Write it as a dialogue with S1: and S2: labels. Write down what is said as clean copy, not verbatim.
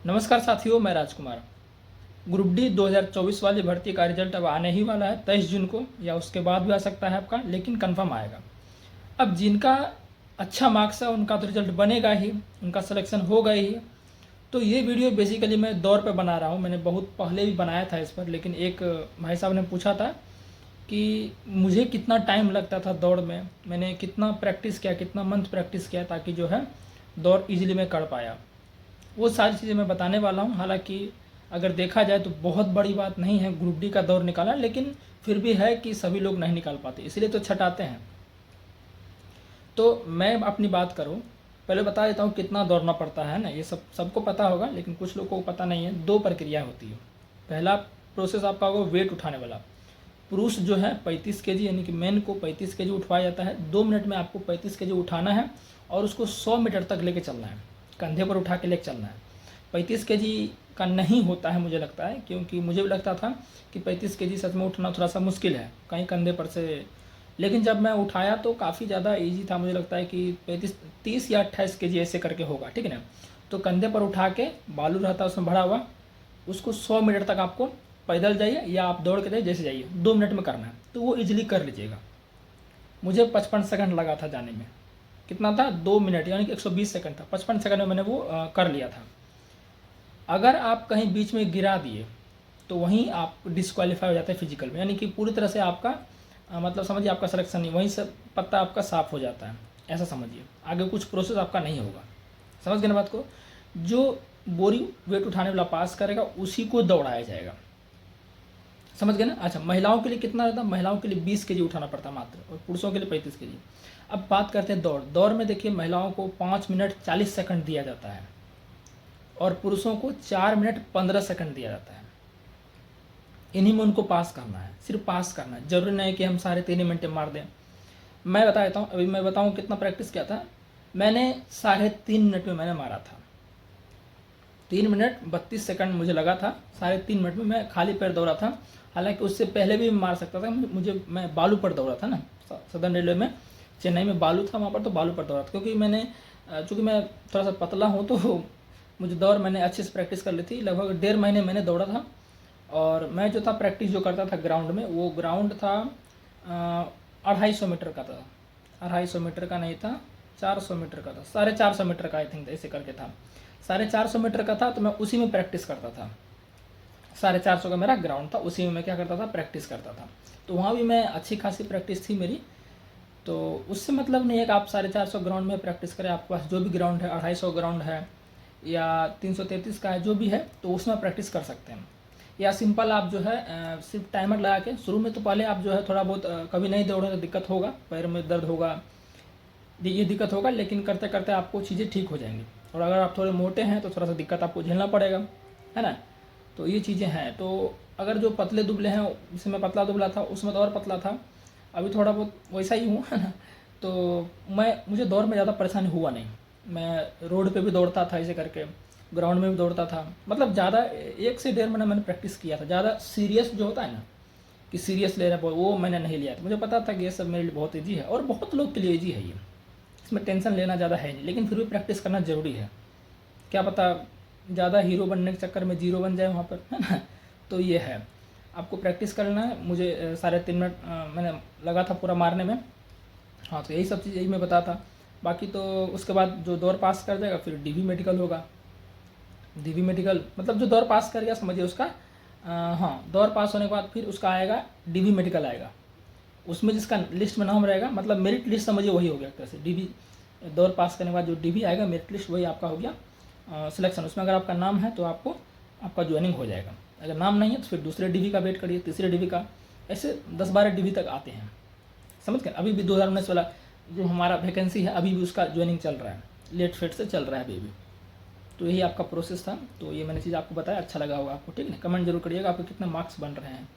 S1: नमस्कार साथियों, मैं राजकुमार। ग्रुप डी 2024 वाली भर्ती का रिजल्ट अब आने ही वाला है 23 जून को, या उसके बाद भी आ सकता है आपका, लेकिन कंफर्म आएगा। अब जिनका अच्छा मार्क्स है उनका तो रिजल्ट बनेगा ही, उनका सिलेक्शन होगा ही। तो ये वीडियो बेसिकली मैं दौड़ पे बना रहा हूँ। मैंने बहुत पहले भी बनाया था इस पर, लेकिन एक भाई साहब ने पूछा था कि मुझे कितना टाइम लगता था दौड़ में, मैंने कितना प्रैक्टिस किया, कितना मंथ प्रैक्टिस किया ताकि जो है दौड़ इजीली मैं कर पाया। वो सारी चीज़ें मैं बताने वाला हूँ। हालांकि अगर देखा जाए तो बहुत बड़ी बात नहीं है ग्रुप डी का दौर निकालना, लेकिन फिर भी है कि सभी लोग नहीं निकाल पाते, इसलिए तो छटाते हैं। तो मैं अपनी बात करूँ, पहले बता देता हूँ कितना दौड़ना पड़ता है ना। ये सबको पता होगा, लेकिन कुछ लोगों को पता नहीं है। दो प्रक्रिया होती है। पहला प्रोसेस आपका होगा वेट उठाने वाला। पुरुष जो है 35 केजी, यानी कि मेन को 35 केजी उठवाया जाता है। 2 मिनट में आपको 35 केजी उठाना है और उसको 100 मीटर तक लेके चलना है, कंधे पर उठा के लेके चलना है। 35 केजी का नहीं होता है मुझे लगता है, क्योंकि मुझे भी लगता था कि 35 केजी सच में उठना थोड़ा सा मुश्किल है कहीं कंधे पर से, लेकिन जब मैं उठाया तो काफ़ी ज़्यादा ईजी था। मुझे लगता है कि 30 या 28 केजी ऐसे करके होगा, ठीक है ना। तो कंधे पर उठा के, बालू रहता है उसमें भरा हुआ, उसको 100 मीटर तक आपको पैदल जाइए या आप दौड़ के जाइए, जैसे जाइए, 2 मिनट में करना है, तो वो इजीली कर लीजिएगा। मुझे 55 सेकंड लगा था जाने में। कितना था? 2 मिनट, यानी कि 120 सेकंड था। 55 सेकंड में मैंने वो कर लिया था। अगर आप कहीं बीच में गिरा दिए तो वहीं आप डिस्क्वालीफाई हो जाते हैं फिजिकल में, यानी कि पूरी तरह से आपका मतलब समझिए आपका सिलेक्शन नहीं, वहीं से पत्ता आपका साफ हो जाता है, ऐसा समझिए। आगे कुछ प्रोसेस आपका नहीं होगा। समझ गए ना बात को? जो बोरी वेट उठाने वाला पास करेगा उसी को दौड़ाया जाएगा। समझ गए ना? अच्छा, महिलाओं के लिए कितना रहता है? महिलाओं के लिए 20 केजी उठाना पड़ता है मात्र, और पुरुषों के लिए 35 केजी। अब बात करते हैं दौड़। दौड़ में देखिए, महिलाओं को 5 मिनट 40 सेकंड दिया जाता है और पुरुषों को 4 मिनट 15 सेकंड दिया जाता है। इन्हीं में उनको पास करना है, सिर्फ पास करना है। जरूरी नहीं कि हम सारे 3 मिनट मार दें। मैं बता देता हूँ, अभी मैं बताऊँ कितना प्रैक्टिस किया था। मैंने 3.5 मिनट में मैंने मारा था। 3 मिनट 32 सेकंड मुझे लगा था। 3.5 मिनट में मैं खाली पैर दौड़ा था। हालांकि उससे पहले भी मार सकता था। मैं बालू पर दौड़ा था ना, सदर्न रेलवे में, चेन्नई में बालू था, वहाँ पर तो बालू पर दौड़ा था। क्योंकि चूँकि मैं थोड़ा सा पतला हूँ तो मुझे दौड़ मैंने अच्छे से प्रैक्टिस कर ली थी। लगभग 1.5 महीने मैंने दौड़ा था। और मैं जो था प्रैक्टिस जो करता था ग्राउंड में, वो ग्राउंड था 250 मीटर का था। 250 मीटर का नहीं था, 400 मीटर का था, 450 मीटर का आई थिंक ऐसे करके था। 450 मीटर का था, तो मैं उसी में प्रैक्टिस करता था। 450 का मेरा ग्राउंड था, उसी में मैं क्या करता था, प्रैक्टिस करता था। तो वहाँ भी मैं अच्छी खासी प्रैक्टिस थी मेरी। तो उससे मतलब नहीं है कि आप 450 ग्राउंड में प्रैक्टिस करें। आपके पास जो भी ग्राउंड है, 250 ग्राउंड है या 333 का है, जो भी है, तो उसमें प्रैक्टिस कर सकते हैं। या सिंपल आप जो है सिर्फ टाइमर लगा के शुरू में, तो पहले आप जो है थोड़ा बहुत कभी नहीं दौड़े तो दिक्कत होगा, पैर में दर्द होगा, ये दिक्कत होगा, लेकिन करते करते आपको चीज़ें ठीक हो जाएंगी। और अगर आप थोड़े मोटे हैं तो थोड़ा सा दिक्कत आपको झेलना पड़ेगा, है ना। तो ये चीज़ें हैं। तो अगर जो पतले दुबले हैं, जैसे मैं पतला दुबला था, उसमें तो और पतला था, अभी थोड़ा बहुत वैसा ही हूँ, है ना। तो मुझे दौड़ में ज़्यादा परेशानी हुआ नहीं। मैं रोड पे भी दौड़ता था ऐसे करके, ग्राउंड में भी दौड़ता था। मतलब ज़्यादा 1 से 1.5 महीना मैंने प्रैक्टिस किया था। ज़्यादा सीरियस जो होता है ना, कि सीरियस ले रहा है, वो मैंने नहीं लिया था। मुझे पता था कि ये सब मेरे लिए बहुत ईजी है, और बहुत लोग के लिए ईजी है ये, इसमें टेंशन लेना ज़्यादा है नहीं। लेकिन फिर भी प्रैक्टिस करना ज़रूरी है। क्या पता ज़्यादा हीरो बनने के चक्कर में जीरो बन जाए वहाँ पर, है ना। तो ये है, आपको प्रैक्टिस करना है। मुझे 3.5 मिनट मैंने लगा था पूरा मारने में। हाँ, तो यही सब चीज़ यही मैं बता था। बाकी तो उसके बाद जो दौड़ पास कर जाएगा फिर डीवी मेडिकल होगा। डीवी मेडिकल मतलब जो दौड़ पास कर गया, समझिए उसका हाँ, दौड़ पास होने के बाद फिर उसका आएगा डीवी मेडिकल आएगा। उसमें जिसका लिस्ट में नाम रहेगा, मतलब मेरिट लिस्ट समझिए वही हो गया एक तरह से। डीवी दौड़ पास करने के बाद जो डीवी आएगा, मेरिट लिस्ट, वही आपका हो गया सिलेक्शन। उसमें अगर आपका नाम है तो आपका ज्वाइनिंग हो जाएगा। अगर नाम नहीं है तो फिर दूसरे डीवी का वेट करिए, तीसरे डीवी का, ऐसे 10-12 डीवी तक आते हैं। समझ गए? अभी भी 2019 वाला जो हमारा वैकेंसी है, अभी भी उसका ज्वाइनिंग चल रहा है, लेट फेट से चल रहा है अभी भी। तो यही आपका प्रोसेस था। तो ये मैंने चीज़ आपको बताया, अच्छा लगा होगा आपको, ठीक है। कमेंट जरूर करिएगा आपके कितने मार्क्स बन रहे हैं।